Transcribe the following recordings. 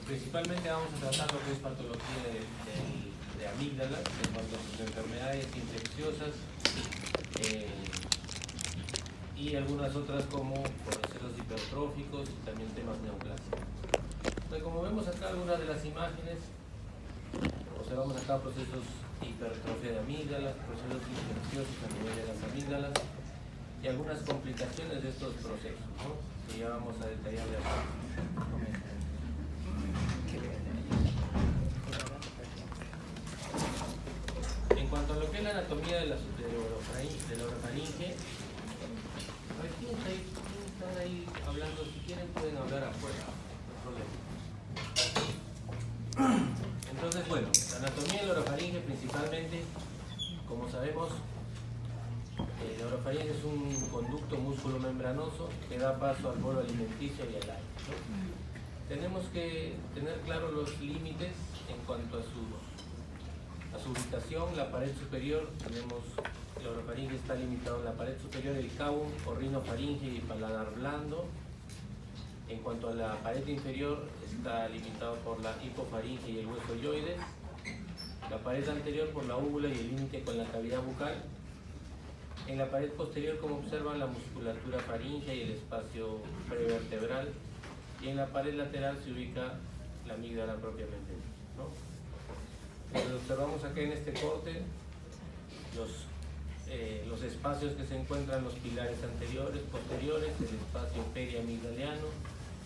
Principalmente vamos a tratar lo que es patología de amígdalas, en cuanto a sus enfermedades infecciosas y algunas otras como procesos hipertróficos y también temas neoplásicos. Entonces, como vemos acá algunas de las imágenes, observamos acá procesos de hipertrofia de amígdalas, procesos infecciosos a nivel de las amígdalas y algunas complicaciones de estos procesos, ¿no? Que ya vamos a detallar de acá. En cuanto a lo que es la anatomía de la orofaringe, a ver, ¿quién está ahí hablando? Si quieren pueden hablar afuera, no hay problema. Entonces, bueno, la anatomía de la orofaringe principalmente, como sabemos, la orofaringe es un conducto músculo-membranoso que da paso al bolo alimenticio y al aire, ¿no? Tenemos que tener claros los límites en cuanto a su ubicación. La pared superior, la orofaringe está limitado en la pared superior del cavum, orinofaringe y paladar blando. En cuanto a la pared inferior, está limitado por la hipofaringe y el hueso hyoides. La pared anterior por la úvula y el límite con la cavidad bucal. En la pared posterior, como observan, la musculatura faríngea y el espacio prevertebral. Y en la pared lateral se ubica la amígdala propiamente, ¿no? Cuando observamos acá en este corte los espacios que se encuentran, los pilares anteriores, posteriores, el espacio periamigdaliano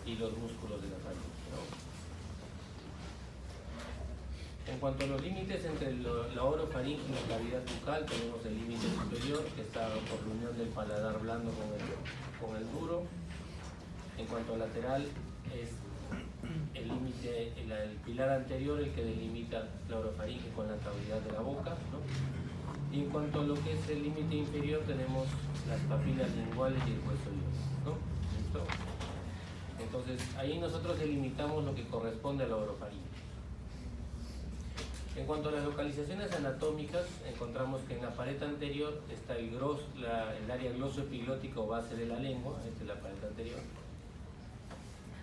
y los músculos de la faringe, ¿no? En cuanto a los límites entre la orofaringe y la cavidad bucal, tenemos el límite superior que está por la unión del paladar blando con el duro. En cuanto al lateral, es el límite, el pilar anterior el que delimita la orofaringe con la cavidad de la boca, ¿no? Y en cuanto a lo que es el límite inferior, tenemos las papilas linguales y el hueso hyoides, ¿no? ¿Listo? Entonces, ahí nosotros delimitamos lo que corresponde a la orofaringe. En cuanto a las localizaciones anatómicas, encontramos que en la pared anterior está el área glosoepiglótica o base de la lengua, esta es la pared anterior.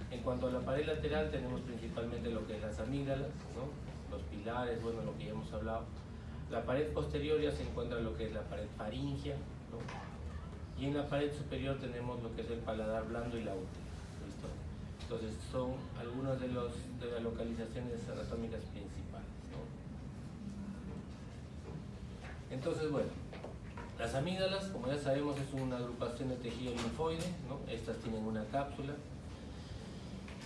En cuanto a la pared lateral, tenemos principalmente lo que es las amígdalas, ¿no? Los pilares, bueno, lo que ya hemos hablado. La pared posterior ya se encuentra lo que es la pared faríngea, ¿no? Y en la pared superior tenemos lo que es el paladar blando y la útera, ¿listo? Entonces son algunas de las localizaciones anatómicas principales, ¿no? Entonces, bueno, las amígdalas, como ya sabemos, es una agrupación de tejido linfoide, ¿no? Estas tienen una cápsula.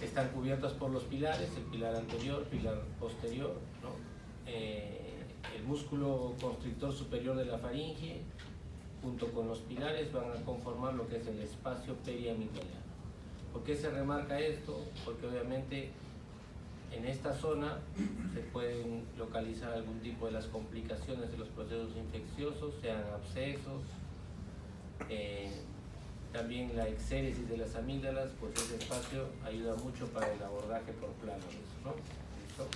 Están cubiertas por los pilares, el pilar anterior, pilar posterior, ¿no? El músculo constrictor superior de la faringe, junto con los pilares, van a conformar lo que es el espacio periamigdaliano. ¿Por qué se remarca esto? Porque obviamente en esta zona se pueden localizar algún tipo de las complicaciones de los procesos infecciosos, sean abscesos, también la exéresis de las amígdalas, pues ese espacio ayuda mucho para el abordaje por plano, ¿no? ¿Listo?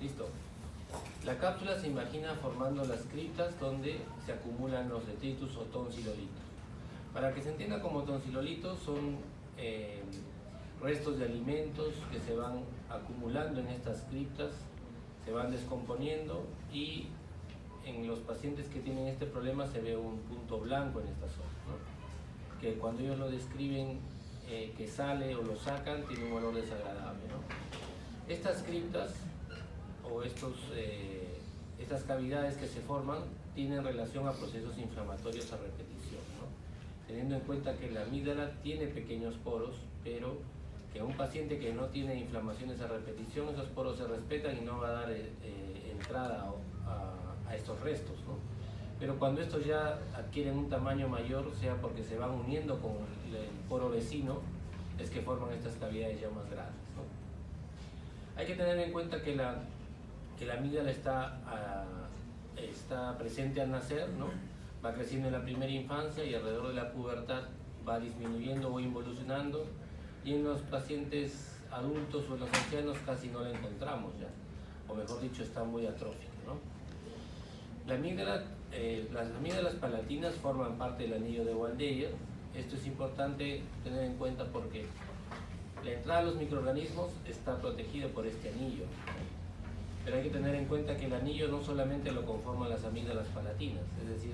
Listo. La cápsula se imagina formando las criptas donde se acumulan los detritus o tonsilolitos. Para que se entienda como tonsilolitos, son restos de alimentos que se van acumulando en estas criptas, se van descomponiendo y en los pacientes que tienen este problema se ve un punto blanco en esta zona, ¿no? Que cuando ellos lo describen que sale o lo sacan, tiene un olor desagradable, ¿no? Estas criptas o estas cavidades que se forman tienen relación a procesos inflamatorios a repetición, ¿no? Teniendo en cuenta que la amígdala tiene pequeños poros, pero que un paciente que no tiene inflamaciones a repetición, esos poros se respetan y no va a dar entrada a estos restos, ¿no? Pero cuando estos ya adquieren un tamaño mayor, sea porque se van uniendo con el poro vecino, es que forman estas cavidades ya más grandes, ¿no? Hay que tener en cuenta que la amígdala está presente al nacer, ¿no? Va creciendo en la primera infancia y alrededor de la pubertad va disminuyendo o involucionando, y en los pacientes adultos o en los ancianos casi no la encontramos ya, o mejor dicho, está muy atrófica, ¿no? La amígdala, las amígdalas palatinas forman parte del anillo de Waldeyer. Esto es importante tener en cuenta porque La entrada a los microorganismos está protegida por este anillo, pero hay que tener en cuenta que el anillo no solamente lo conforman las amígdalas palatinas, es decir,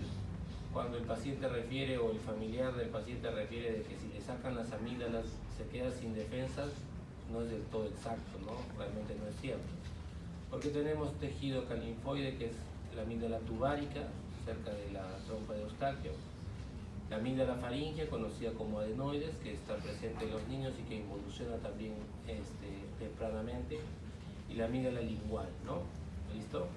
cuando el paciente refiere o el familiar del paciente refiere de que si le sacan las amígdalas se queda sin defensas, no es del todo exacto, ¿no? Realmente no es cierto. Porque tenemos tejido calinfoide, que es la amígdala tubárica, cerca de la trompa de Eustaquio, la amígdala faríngea, conocida como adenoides, que está presente en los niños y que involuciona también tempranamente, y la amígdala lingual, ¿no? ¿Listo?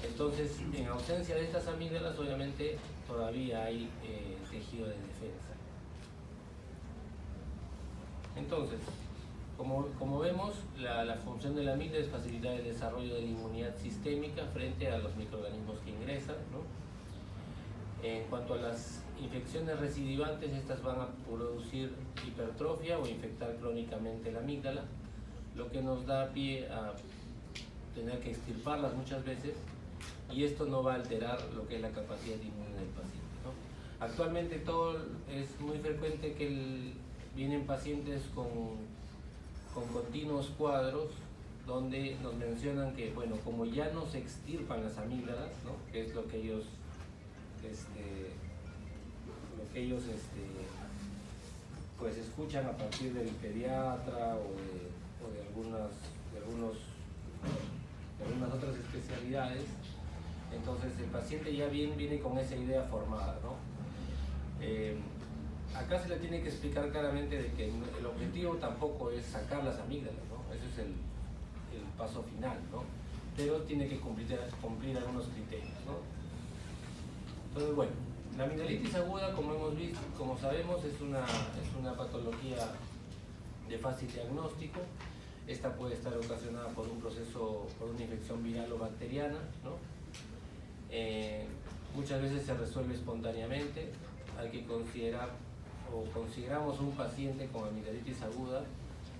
Entonces, en ausencia de estas amígdalas, obviamente, todavía hay tejido de defensa. Entonces, como vemos, la función de la amígdala es facilitar el desarrollo de la inmunidad sistémica frente a los microorganismos que ingresan, ¿no? En cuanto a las infecciones recidivantes, estas van a producir hipertrofia o infectar crónicamente la amígdala, lo que nos da pie a tener que extirparlas muchas veces, y esto no va a alterar lo que es la capacidad inmune del paciente, ¿no? Actualmente es muy frecuente que vienen pacientes con continuos cuadros donde nos mencionan que, bueno, como ya no se extirpan las amígdalas, ¿no? Que es lo que ellos pues escuchan a partir del pediatra o de algunas otras especialidades. Entonces el paciente ya viene con esa idea formada, ¿no? Acá se le tiene que explicar claramente de que el objetivo tampoco es sacar las amígdalas, ¿no? Ese es el paso final, ¿no? Pero tiene que cumplir algunos criterios, ¿no? Entonces, bueno, la amigdalitis aguda, como hemos visto, como sabemos, es una patología de fácil diagnóstico. Esta puede estar ocasionada por una infección viral o bacteriana, ¿no? Muchas veces se resuelve espontáneamente. Hay que consideramos un paciente con amigdalitis aguda,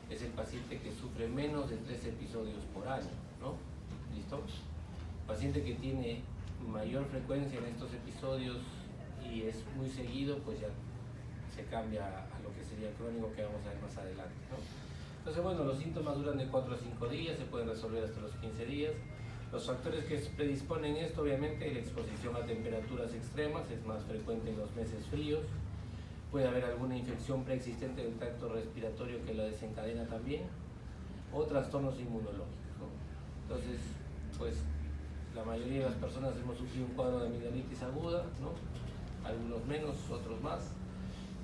es el paciente que sufre menos de 3 episodios por año, ¿no? ¿Listo? Paciente que tiene mayor frecuencia en estos episodios y es muy seguido, pues ya se cambia a lo que sería crónico, que vamos a ver más adelante, ¿no? Entonces, bueno, los síntomas duran de 4 a 5 días, se pueden resolver hasta los 15 días. Los factores que predisponen esto, obviamente, la exposición a temperaturas extremas es más frecuente en los meses fríos. Puede haber alguna infección preexistente del tracto respiratorio que la desencadena también, o trastornos inmunológicos, ¿no? Entonces, pues la mayoría de las personas hemos sufrido un cuadro de amigdalitis aguda, ¿no? Algunos menos, otros más.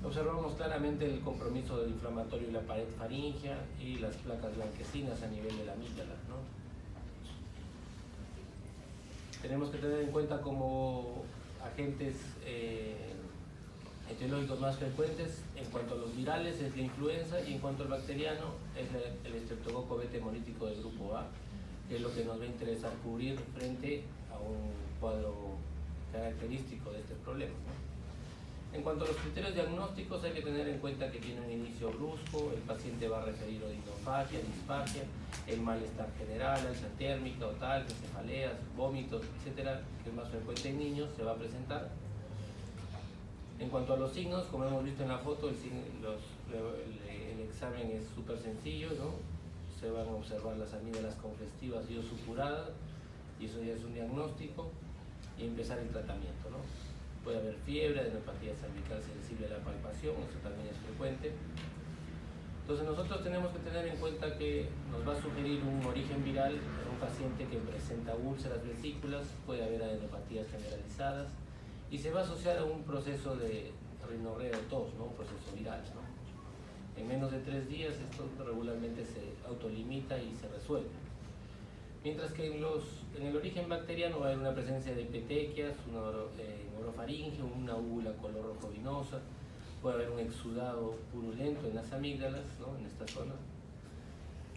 Observamos claramente el compromiso del inflamatorio y la pared faríngea y las placas blanquecinas a nivel de la amígdala, ¿no? Tenemos que tener en cuenta como agentes etiológicos más frecuentes en cuanto a los virales es la influenza, y en cuanto al bacteriano es el estreptococo beta hemolítico del grupo A, que es lo que nos va a interesar cubrir frente a un cuadro característico de este problema, ¿no? En cuanto a los criterios diagnósticos, hay que tener en cuenta que tiene un inicio brusco, el paciente va a referir odinofagia, disfagia, el malestar general, alza térmica, otalgia, cefaleas, vómitos, etcétera, que es más frecuente en niños, se va a presentar. En cuanto a los signos, como hemos visto en la foto, el examen es súper sencillo, ¿no? Se van a observar las amígdalas congestivas y o supuradas, y eso ya es un diagnóstico, y empezar el tratamiento, ¿no? Puede haber fiebre, adenopatía cervical sensible a la palpación, eso también es frecuente. Entonces nosotros tenemos que tener en cuenta que nos va a sugerir un origen viral en un paciente que presenta úlceras vesículas, puede haber adenopatías generalizadas, y se va a asociar a un proceso de rinorrea o tos, ¿no? Un proceso viral, ¿no? En menos de 3 días esto regularmente se autolimita y se resuelve. Mientras que en el origen bacteriano va a haber una presencia de petequias, un orofaringio, una úvula color rojo vinosa, puede haber un exudado purulento en las amígdalas, ¿no? En esta zona,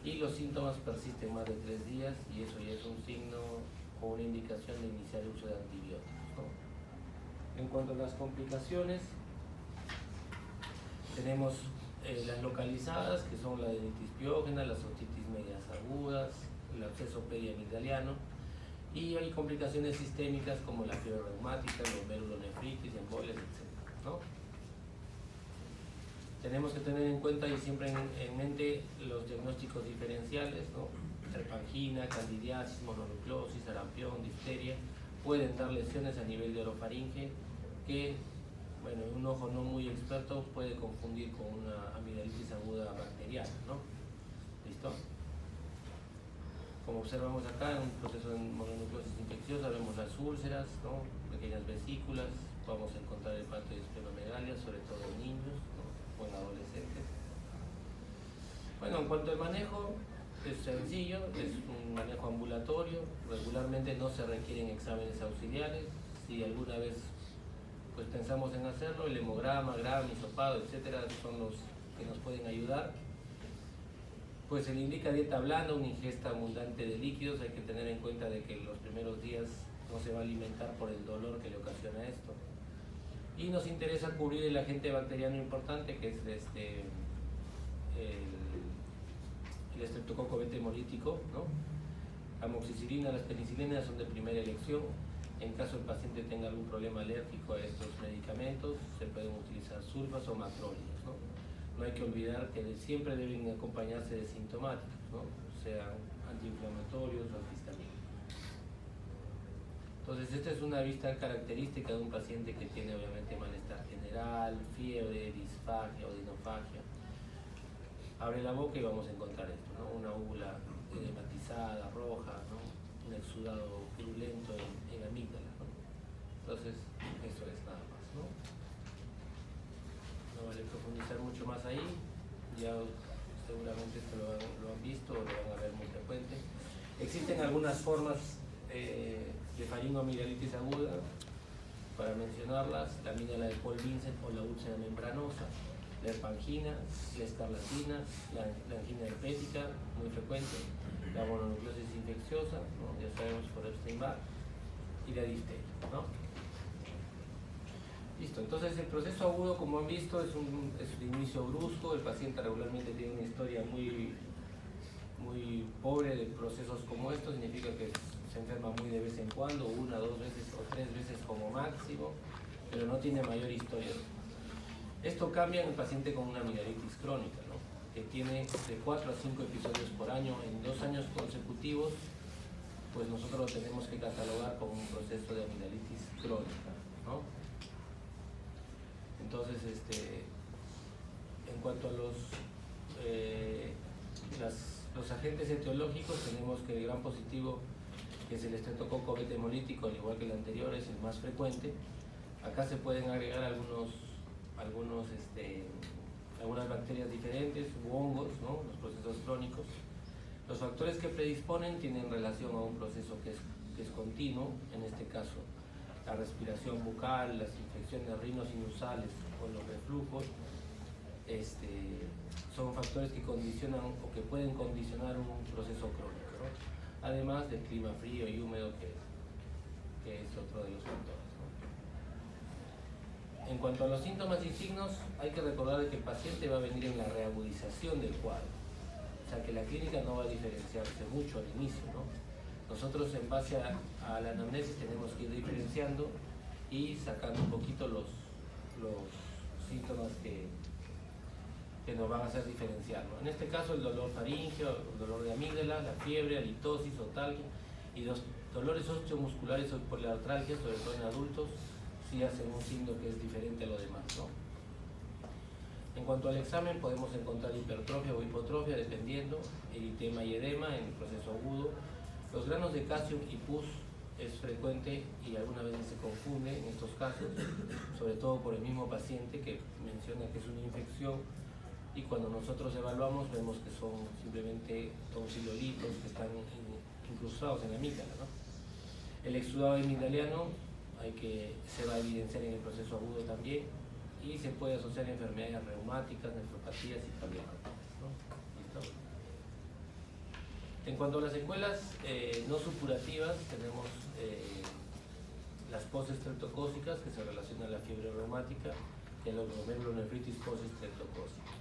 y los síntomas persisten más de 3 días, y eso ya es un signo o una indicación de iniciar el uso de antibióticos, ¿no? En cuanto a las complicaciones, tenemos las localizadas, que son la adenitis piógena, las otitis medias agudas, el absceso periamigdaliano, y hay complicaciones sistémicas como la fiebre reumática, glomerulonefritis, embolias, etc., ¿no? tenemos que tener en cuenta y siempre en mente los diagnósticos diferenciales, ¿no? Trepangina, candidiasis, mononucleosis, sarampión, difteria, pueden dar lesiones a nivel de orofaringe que, bueno, un ojo no muy experto puede confundir con una amigdalitis aguda bacteriana, ¿no? ¿Listo? Como observamos acá, en un proceso de mononucleosis infecciosa vemos las úlceras, ¿no? Pequeñas vesículas, vamos a encontrar el parto de esplenomegalia, sobre todo en niños, ¿no? O en adolescentes. Bueno, en cuanto al manejo, es sencillo, es un manejo ambulatorio, regularmente no se requieren exámenes auxiliares. Si alguna vez pues pensamos en hacerlo, el hemograma, grama, hisopado, etcétera, son los que nos pueden ayudar. Pues se le indica dieta blanda, una ingesta abundante de líquidos. Hay que tener en cuenta de que los primeros días no se va a alimentar por el dolor que le ocasiona esto. Y nos interesa cubrir el agente bacteriano importante, que es el estreptococo beta hemolítico, ¿no? Amoxicilina, las penicilinas son de primera elección. En caso el paciente tenga algún problema alérgico a estos medicamentos, se pueden utilizar sulfas o macrólidos, ¿no? No hay que olvidar que siempre deben acompañarse de sintomáticos, ¿no? Sean antiinflamatorios o antihistamínicos. Entonces, esta es una vista característica de un paciente que tiene obviamente malestar general, fiebre, disfagia o dinofagia. Abre la boca y vamos a encontrar esto, ¿no? Una úvula edematizada, roja, ¿no? Un exudado purulento en amígdala, ¿no? Entonces, eso es nada más, ¿no? No vale profundizar mucho más ahí, ya seguramente esto lo han visto o lo van a ver muy frecuente. Existen algunas formas de faringoamigdalitis aguda, para mencionarlas: la amígdala de Paul Vincent o la úlcera membranosa, la herpangina, la escarlatina, la angina herpética, muy frecuente, la mononucleosis infecciosa, ¿no? Ya sabemos por Epstein-Barr, y la difteria, ¿no? Listo, entonces el proceso agudo, como han visto, es de inicio brusco. El paciente regularmente tiene una historia muy pobre de procesos como estos. Significa que se enferma muy de vez en cuando, 1, 2 veces o 3 veces como máximo, pero no tiene mayor historia. Esto cambia en el paciente con una amigdalitis crónica, ¿no? Que tiene de 4 a 5 episodios por año en 2 años consecutivos. Pues nosotros lo tenemos que catalogar como un proceso de amigdalitis crónica, ¿no? Entonces, en cuanto a los agentes etiológicos, tenemos que el gram positivo, que es el estreptococo beta hemolítico, al igual que el anterior, es el más frecuente. Acá se pueden agregar algunas bacterias diferentes u hongos, ¿no? Los procesos crónicos. Los factores que predisponen tienen relación a un proceso que es continuo, en este caso la respiración bucal, las infecciones rinosinusales o los reflujos, son factores que condicionan o que pueden condicionar un proceso crónico, ¿no? Además del clima frío y húmedo, que es otro de los factores, ¿no? En cuanto a los síntomas y signos, hay que recordar que el paciente va a venir en la reagudización del cuadro, o sea que la clínica no va a diferenciarse mucho al inicio, ¿no? Nosotros, en base a la anamnesis, tenemos que ir diferenciando y sacando un poquito los síntomas que nos van a hacer diferenciar, ¿no? En este caso, el dolor faríngeo, el dolor de amígdala, la fiebre, halitosis, otalgia, y los dolores osteomusculares o poliartralgia, sobre todo en adultos, sí hacen un signo que es diferente a lo demás, ¿no? En cuanto al examen, podemos encontrar hipertrofia o hipotrofia, dependiendo, eritema y edema en el proceso agudo. Los granos de calcio y pus es frecuente y algunas veces se confunde en estos casos, sobre todo por el mismo paciente que menciona que es una infección, y cuando nosotros evaluamos vemos que son simplemente tonsilolitos que están incrustados en la amígdala, ¿no? El exudado amigdaliano se va a evidenciar en el proceso agudo también, y se puede asociar a enfermedades reumáticas, nefropatías y cardíacas, ¿no? ¿Listo? En cuanto a las secuelas no supurativas, tenemos las postestreptocócicas, que se relacionan a la fiebre reumática, y la glomerulonefritis postestreptocócica.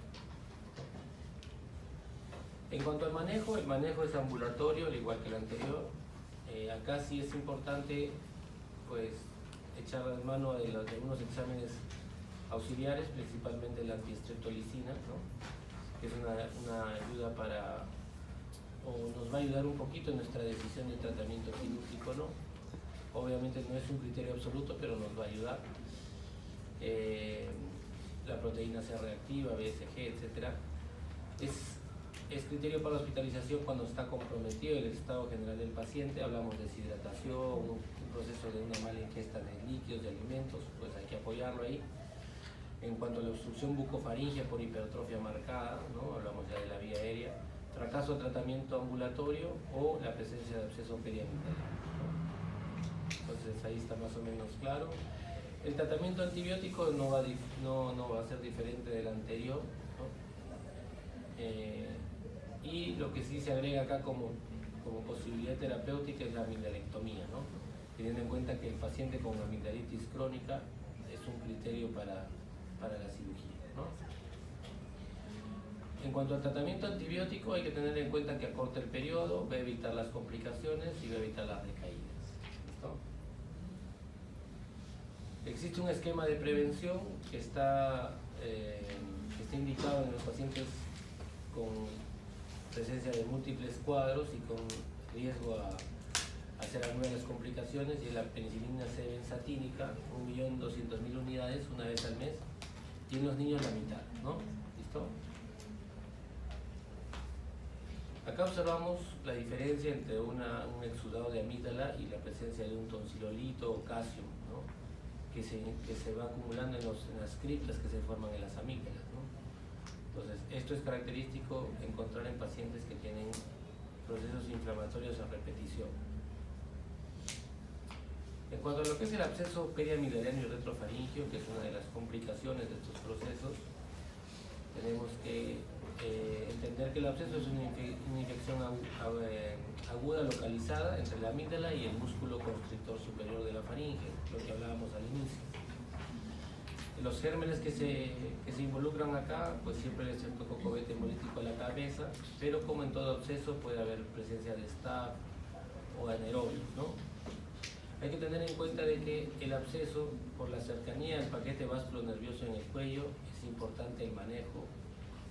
En cuanto al manejo, el manejo es ambulatorio, al igual que el anterior. Acá sí es importante pues echar mano de algunos exámenes auxiliares, principalmente la antiestreptolicina, ¿no? Que es una ayuda para, o nos va a ayudar un poquito en nuestra decisión de tratamiento quirúrgico, ¿no? Obviamente no es un criterio absoluto, pero nos va a ayudar. La proteína C reactiva, BSG, etc. Es criterio para la hospitalización cuando está comprometido el estado general del paciente. Hablamos de deshidratación, un proceso de una mala ingesta de líquidos, de alimentos, pues hay que apoyarlo ahí. En cuanto a la obstrucción bucofaringea por hipertrofia marcada, ¿no? Hablamos ya de la vía aérea, fracaso de tratamiento ambulatorio o la presencia de absceso periamigdaliano, ¿no? Entonces ahí está más o menos claro. El tratamiento antibiótico no va a ser diferente del anterior, ¿no? Y lo que sí se agrega acá como posibilidad terapéutica es la amigdalectomía, ¿no? Teniendo en cuenta que el paciente con amigdalitis crónica es un criterio para la cirugía, ¿no? En cuanto al tratamiento antibiótico, hay que tener en cuenta que acorta el periodo, va a evitar las complicaciones y va a evitar las recaídas, ¿no? Existe un esquema de prevención que está indicado en los pacientes con presencia de múltiples cuadros y con riesgo a hacer algunas complicaciones, y la penicilina C benzatínica, 1.200.000 unidades una vez al mes, y en los niños la mitad, ¿no? ¿Listo? Acá observamos la diferencia entre un exudado de amígdala y la presencia de un tonsilolito o calcio, ¿no? que se va acumulando en las criptas que se forman en las amígdalas, ¿no? Entonces, esto es característico encontrar en pacientes que tienen procesos inflamatorios a repetición. En cuanto a lo que es el absceso periamigdaliano y retrofaringio, que es una de las complicaciones de estos procesos, tenemos que entender que el absceso es una infección aguda localizada entre la amígdala y el músculo constrictor superior de la faringe, lo que hablábamos al inicio. Los gérmenes que se involucran acá, pues siempre es el cocobete hemolítico a la cabeza, pero como en todo absceso puede haber presencia de staph o anaerobios, ¿no? Hay que tener en cuenta de que el absceso, por la cercanía del paquete vásculo nervioso en el cuello, es importante el manejo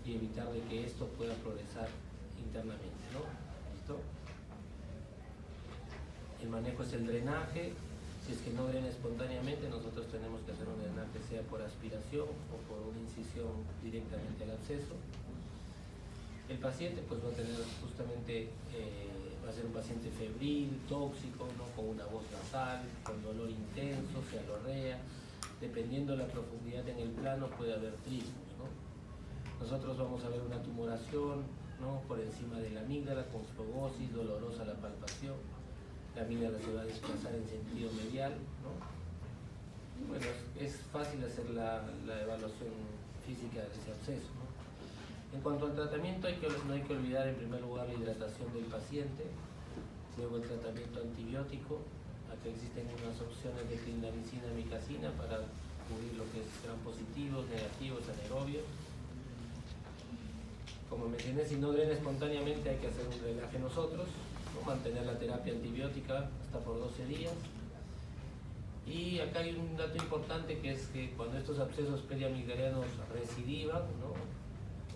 y evitar de que esto pueda progresar internamente, ¿no? ¿Listo? El manejo es el drenaje. Si es que no drena espontáneamente, nosotros tenemos que hacer un drenaje, sea por aspiración o por una incisión directamente al absceso. El paciente pues va a tener justamente, va a ser un paciente febril, tóxico, ¿no? Con una voz nasal, con dolor intenso, cialorrea. Dependiendo de la profundidad en el plano puede haber trismos, ¿no? Nosotros vamos a ver una tumoración, ¿no? Por encima de la amígdala, con flebosis, dolorosa la palpación. La amígdala se va a desplazar en sentido medial, ¿no? Bueno, es fácil hacer la evaluación física de ese absceso, ¿no? En cuanto al tratamiento, no hay que olvidar en primer lugar la hidratación del paciente, luego el tratamiento antibiótico. Acá existen unas opciones de clindamicina, amicacina para cubrir lo que es gram positivos, negativos, anaerobios. Como mencioné, si no drena espontáneamente hay que hacer un drenaje nosotros, ¿no? Mantener la terapia antibiótica hasta por 12 días. Y acá hay un dato importante, que es que cuando estos abscesos periamigdalianos recidivan, ¿no?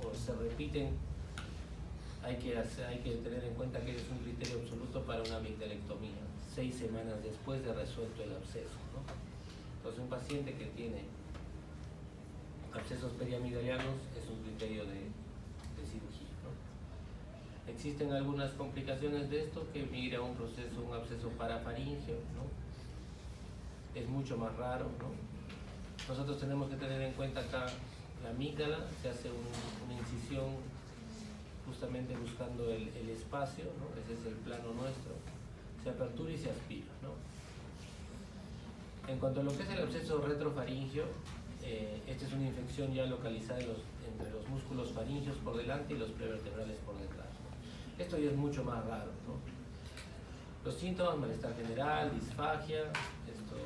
O se repiten, hay que tener en cuenta que es un criterio absoluto para una amigdalectomía, 6 semanas después de resuelto el absceso, ¿no? Entonces un paciente que tiene abscesos periamigdalianos es un criterio de cirugía, ¿no? Existen algunas complicaciones de esto que migra a un absceso parafaringeo, ¿no? Es mucho más raro, ¿no? Nosotros tenemos que tener en cuenta acá la amígdala, se hace una incisión justamente buscando el espacio, ¿no? Ese es el plano nuestro, se apertura y se aspira, ¿no? En cuanto a lo que es el absceso retrofaringeo, esta es una infección ya localizada entre los músculos faringeos por delante y los prevertebrales por detrás, ¿no? Esto ya es mucho más raro, ¿no? Los síntomas: malestar general, disfagia, esto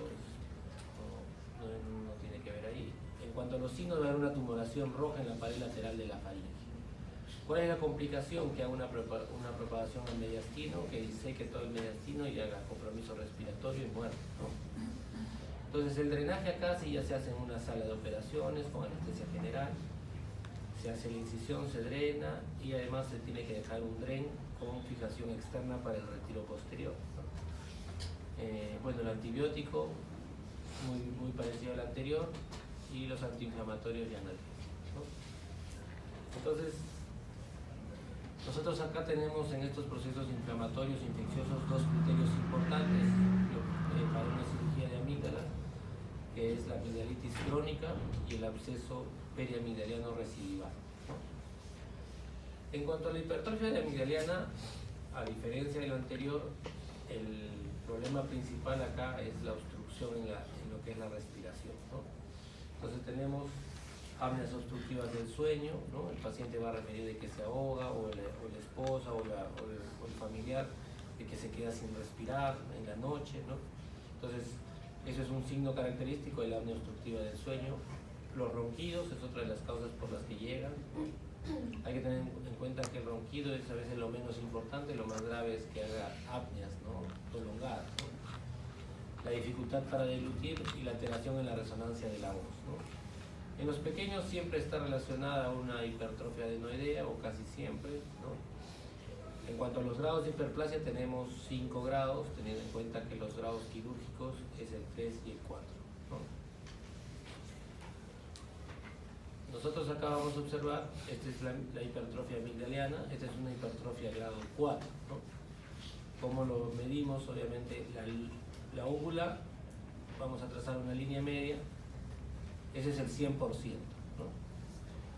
no tiene que ver ahí. En cuanto a los signos, va a haber una tumoración roja en la pared lateral de la faringe. ¿Cuál es la complicación? Que haga una propagación al mediastino, que diseque todo el mediastino y haga compromiso respiratorio y muerte, ¿no? Entonces el drenaje acá sí ya se hace en una sala de operaciones con anestesia general, se hace la incisión, se drena y además se tiene que dejar un dren con fijación externa para el retiro posterior, ¿no? Bueno, el antibiótico muy parecido al anterior y los antiinflamatorios ya no hay, ¿no? Entonces nosotros acá tenemos en estos procesos inflamatorios infecciosos dos criterios importantes para una cirugía de amígdala, que es la amigdalitis crónica y el absceso periamigdaliano recidival, ¿no? En cuanto a la hipertrofia de amigdaliana, a diferencia de lo anterior, el problema principal acá es la obstrucción en lo que es la respiración, ¿no? Entonces tenemos apneas obstructivas del sueño, ¿no? El paciente va a referir de que se ahoga, o la esposa o el familiar de que se queda sin respirar en la noche, ¿no? Entonces eso es un signo característico de la apnea obstructiva del sueño. Los ronquidos es otra de las causas por las que llegan. Hay que tener en cuenta que el ronquido es a veces lo menos importante, lo más grave es que haga apneas, ¿no?, prolongadas, ¿no? La dificultad para deglutir y la alteración en la resonancia de la voz, ¿no? En los pequeños siempre está relacionada a una hipertrofia adenoidea, o casi siempre, ¿no? En cuanto a los grados de hiperplasia, tenemos 5 grados, teniendo en cuenta que los grados quirúrgicos es el 3 y el 4, ¿no? Nosotros acá vamos a observar, esta es la hipertrofia amigdaliana, esta es una hipertrofia grado 4, ¿no? ¿Cómo lo medimos? Obviamente la úvula, vamos a trazar una línea media, ese es el 100%, ¿no?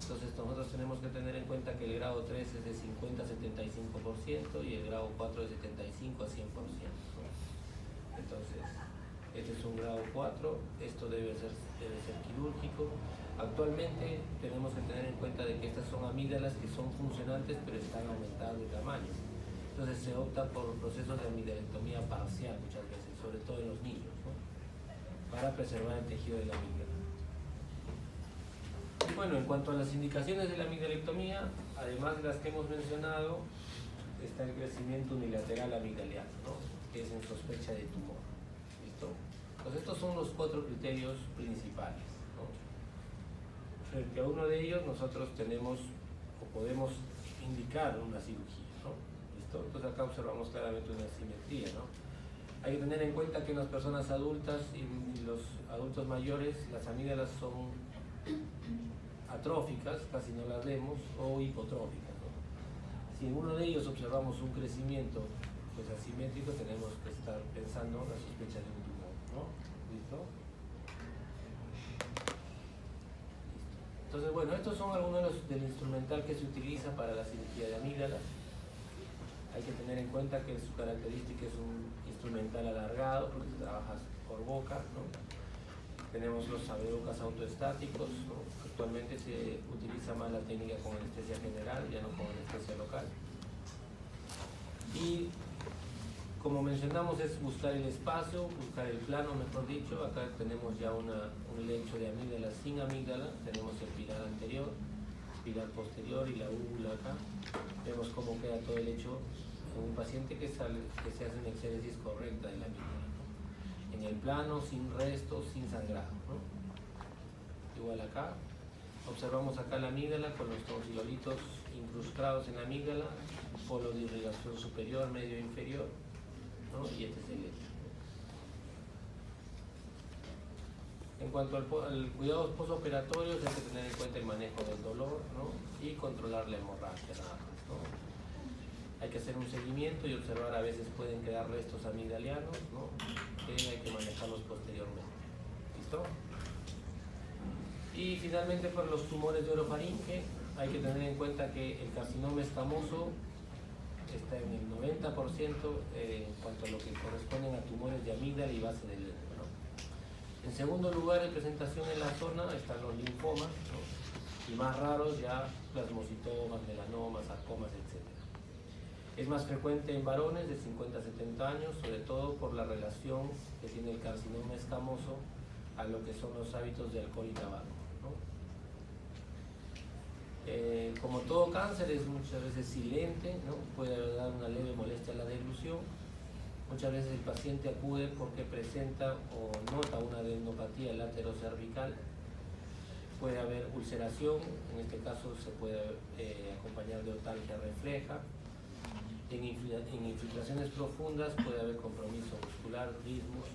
Entonces nosotros tenemos que tener en cuenta que el grado 3 es de 50 a 75% y el grado 4 de 75 a 100%, ¿no? Entonces, este es un grado 4, esto debe ser quirúrgico. Actualmente tenemos que tener en cuenta de que estas son amígdalas que son funcionantes pero están aumentadas de tamaño. Entonces se opta por procesos de amidalectomía parcial muchas veces, sobre todo en los niños, ¿no?, para preservar el tejido de la amígdala. Y bueno, en cuanto a las indicaciones de la amigdalectomía, además de las que hemos mencionado, está el crecimiento unilateral amigdaliano, ¿no?, que es en sospecha de tumor. ¿Listo? Entonces estos son los 4 criterios principales, ¿no? Frente a uno de ellos nosotros tenemos o podemos indicar una cirugía, ¿no? ¿Listo? Entonces acá observamos claramente una simetría, ¿no? Hay que tener en cuenta que en las personas adultas y los adultos mayores las amígdalas son atróficas, casi no las vemos, o hipotróficas, ¿no? Si en uno de ellos observamos un crecimiento pues asimétrico, tenemos que estar pensando en la sospecha de un tumor, ¿no? ¿Listo? Entonces, bueno, estos son algunos del instrumental que se utiliza para la cirugía de amígdala. Hay que tener en cuenta que su característica es un instrumental alargado, porque se trabaja por boca, ¿no? Tenemos los abrebocas autoestáticos, ¿no? Actualmente se utiliza más la técnica con anestesia general, ya no con anestesia local. Y como mencionamos, es buscar el espacio, buscar el plano, mejor dicho. Acá tenemos ya un lecho de amígdala sin amígdala, tenemos el pilar anterior, pilar posterior y la úvula acá. Vemos cómo queda todo el lecho en un paciente que se hace una exéresis correcta de la amígdala, ¿no?, en el plano, sin restos, sin sangrado, ¿no? Igual acá, observamos acá la amígdala con los tonsilolitos incrustados en la amígdala, polo de irrigación superior, medio e inferior, ¿no? Y este es el lecho. En cuanto al cuidados postoperatorios, hay que tener en cuenta el manejo del dolor, ¿no?, y controlar la hemorragia nada más, ¿no? Hay que hacer un seguimiento y observar, a veces pueden quedar restos amigdalianos, ¿no?, que hay que manejarlos posteriormente. ¿Listo? Y finalmente, para los tumores de orofaringe, hay que tener en cuenta que el carcinoma escamoso está en el 90% en cuanto a lo que corresponden a tumores de amígdala y base del lengua, ¿no? En segundo lugar, en presentación en la zona están los linfomas, ¿no?, y más raros ya plasmocitomas, melanomas, sarcomas, etc. Es más frecuente en varones de 50 a 70 años, sobre todo por la relación que tiene el carcinoma escamoso a lo que son los hábitos de alcohol y tabaco, ¿no? Como todo cáncer, es muchas veces silente, ¿no?, puede dar una leve molestia a la deglución, Muchas veces el paciente acude porque presenta o nota una adenopatía laterocervical. Puede haber ulceración, en este caso se puede acompañar de otalgia refleja. En infiltraciones profundas puede haber compromiso muscular, ritmos.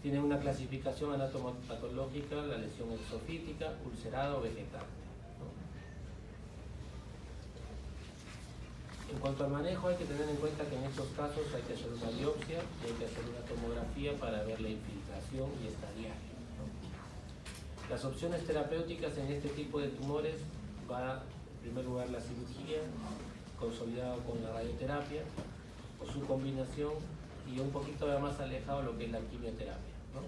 Tiene una clasificación anatomopatológica, la lesión exofítica, ulcerado o vegetante. En cuanto al manejo, hay que tener en cuenta que en estos casos hay que hacer una biopsia y hay que hacer una tomografía para ver la infiltración y estadiaje. Las opciones terapéuticas en este tipo de tumores va en primer lugar la cirugía, consolidado con la radioterapia, o su combinación, y un poquito más alejado lo que es la quimioterapia, ¿no?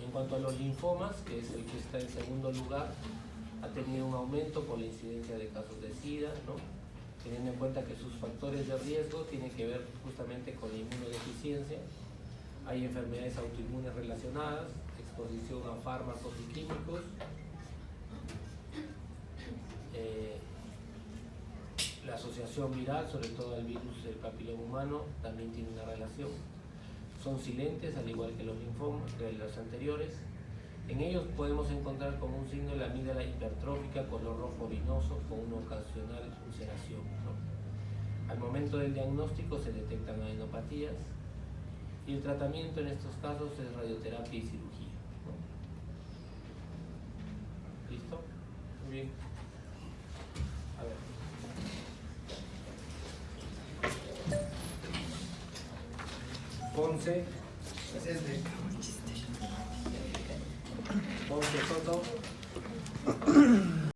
En cuanto a los linfomas, que es el que está en segundo lugar, ha tenido un aumento por la incidencia de casos de SIDA, ¿no? Teniendo en cuenta que sus factores de riesgo tienen que ver justamente con la inmunodeficiencia. Hay enfermedades autoinmunes relacionadas, exposición a fármacos y químicos, la asociación viral, sobre todo al virus del papiloma humano, también tiene una relación. Son silentes, al igual que los linfomas, que los anteriores. En ellos podemos encontrar como un signo la amígdala hipertrófica, color rojo vinoso, con una ocasional ulceración, ¿no? Al momento del diagnóstico se detectan adenopatías y el tratamiento en estos casos es radioterapia y cirugía, ¿no? ¿Listo? Muy bien. A ver. Ponce. Ponce Soto.